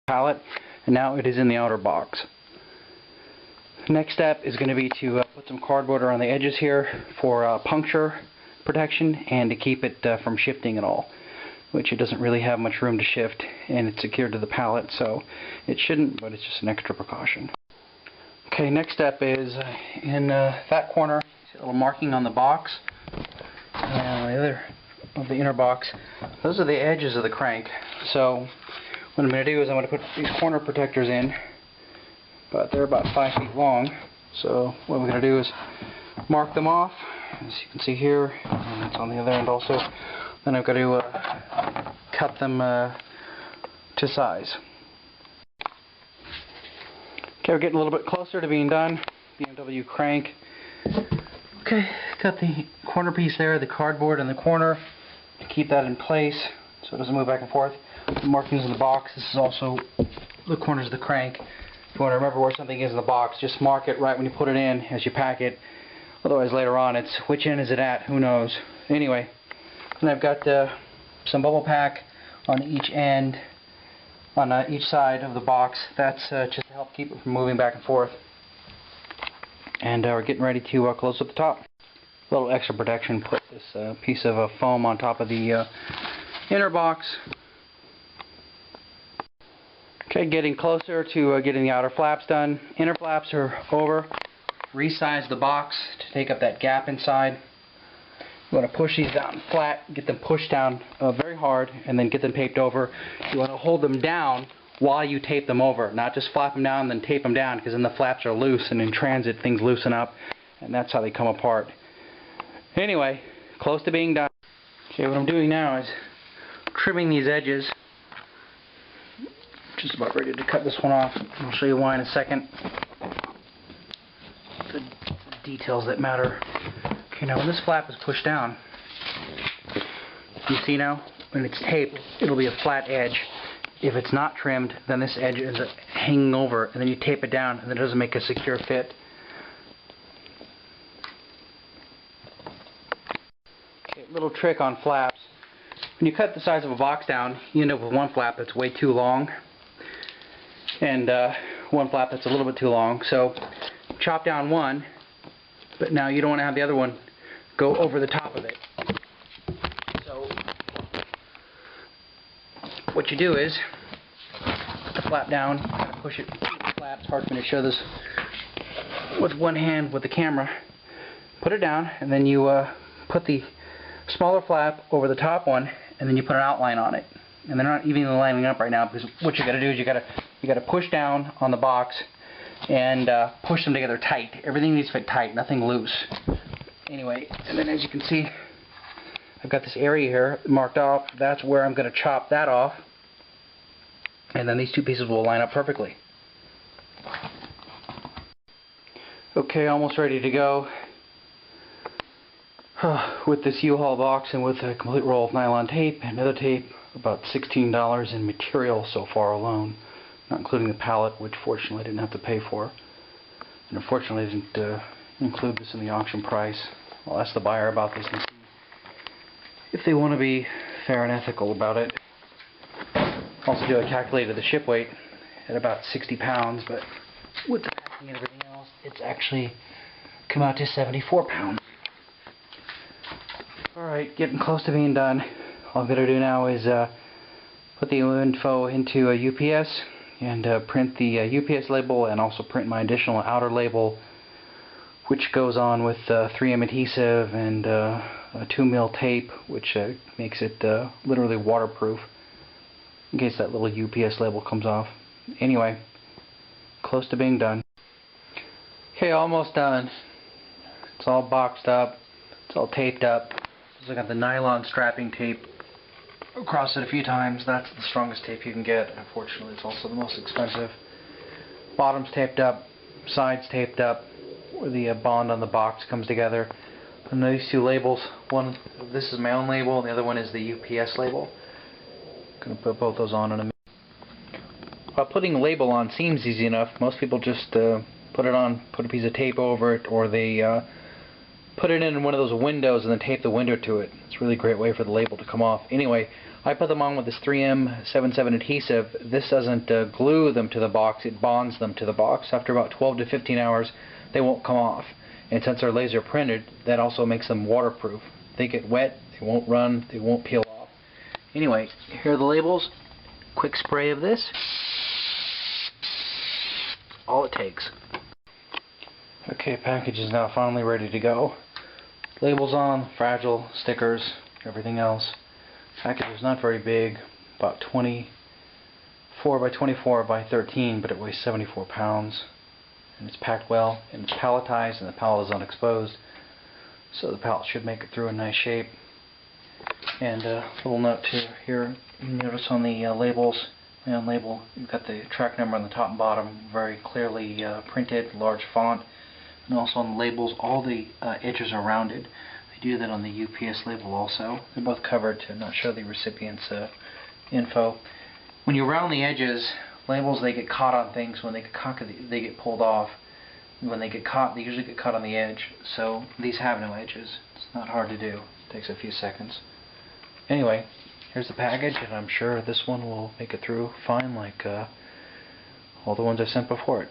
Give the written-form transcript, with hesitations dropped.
pallet, and now it is in the outer box. Next step is going to be to put some cardboard around the edges here for puncture protection and to keep it from shifting at all, which it doesn't really have much room to shift, and it's secured to the pallet, so it shouldn't, but it's just an extra precaution. Okay, next step is in that corner, see a little marking on the box, and the other of the inner box. Those are the edges of the crank. So what I'm going to do is I'm going to put these corner protectors in, but they're about 5 feet long. So what we're going to do is mark them off, as you can see here, and it's on the other end also. Then I've got to cut them to size. Okay, we're getting a little bit closer to being done. BMW crank. Okay, got the corner piece there, the cardboard in the corner to keep that in place so it doesn't move back and forth. The markings in the box, this is also the corners of the crank. If you want to remember where something is in the box, just mark it right when you put it in as you pack it. Otherwise later on it's which end is it at, who knows. Anyway, and I've got some bubble pack on each end, on each side of the box. That's just to help keep it from moving back and forth. And we're getting ready to close up the top. A little extra protection, put this piece of foam on top of the inner box. Okay, getting closer to getting the outer flaps done. Inner flaps are over. Resize the box to take up that gap inside. You want to push these down flat, get them pushed down very hard, and then get them taped over. You want to hold them down while you tape them over, not just flap them down and then tape them down, because then the flaps are loose, and in transit things loosen up, and that's how they come apart. Anyway, close to being done. Okay, what I'm doing now is trimming these edges. Just about ready to cut this one off. I'll show you why in a second. The details that matter. Okay, now when this flap is pushed down, you see now, when it's taped, it'll be a flat edge. If it's not trimmed, then this edge is hanging over, and then you tape it down, and it doesn't make a secure fit. Okay, little trick on flaps. When you cut the size of a box down, you end up with one flap that's way too long, and one flap that's a little bit too long. So chop down one, but now you don't want to have the other one go over the top of it. So what you do is put the flap down, kind of push it flat. It's hard for me to show this with one hand with the camera. Put it down, and then you put the smaller flap over the top one, and then you put an outline on it. And they're not even lining up right now, because what you got to do is you got to push down on the box and push them together tight. Everything needs to fit tight, nothing loose. Anyway, and then as you can see, I've got this area here marked off. That's where I'm going to chop that off, and then these two pieces will line up perfectly. Okay, almost ready to go. With this U-Haul box and with a complete roll of nylon tape and other tape, about $16 in material so far alone, not including the pallet, which fortunately I didn't have to pay for. And unfortunately I didn't include this in the auction price. I'll ask the buyer about this and see if they want to be fair and ethical about it. Also, I calculated the ship weight at about 60 pounds, but with the packing and everything else, it's actually come out to 74 pounds. Alright, getting close to being done. All I'm going to do now is put the info into a UPS and print the UPS label, and also print my additional outer label, which goes on with 3M adhesive and 2mm tape, which makes it literally waterproof in case that little UPS label comes off. Anyway, close to being done. Okay, almost done. It's all boxed up. It's all taped up. So I got the nylon strapping tape across it a few times. That's the strongest tape you can get. Unfortunately, it's also the most expensive. Bottom's taped up, sides taped up, where the bond on the box comes together. And these two labels, one, this is my own label, and the other one is the UPS label. I'm going to put both those on in a minute. Putting a label on seems easy enough. Most people just put it on, put a piece of tape over it, or they put it in one of those windows and then tape the window to it. It's a really great way for the label to come off. Anyway, I put them on with this 3M77 adhesive. This doesn't glue them to the box, it bonds them to the box. After about 12 to 15 hours, they won't come off. And since they're laser printed, that also makes them waterproof. If they get wet, they won't run, they won't peel off. Anyway, here are the labels. Quick spray of this. All it takes. Okay, package is now finally ready to go. Labels on, fragile, stickers, everything else. Package is not very big, about 24 by 24 by 13, but it weighs 74 pounds. And it's packed well, and it's palletized, and the pallet is unexposed. So the pallet should make it through in nice shape. And a little note too here, you notice on the labels, on label, you've got the track number on the top and bottom, very clearly printed, large font. And also on the labels, all the edges are rounded. They do that on the UPS label also. They're both covered to not show the recipient's info. When you round the edges, labels, they get caught on things. When they get caught, they get pulled off. When they get caught, they usually get caught on the edge. So these have no edges. It's not hard to do. It takes a few seconds. Anyway, here's the package, and I'm sure this one will make it through fine like all the ones I sent before it.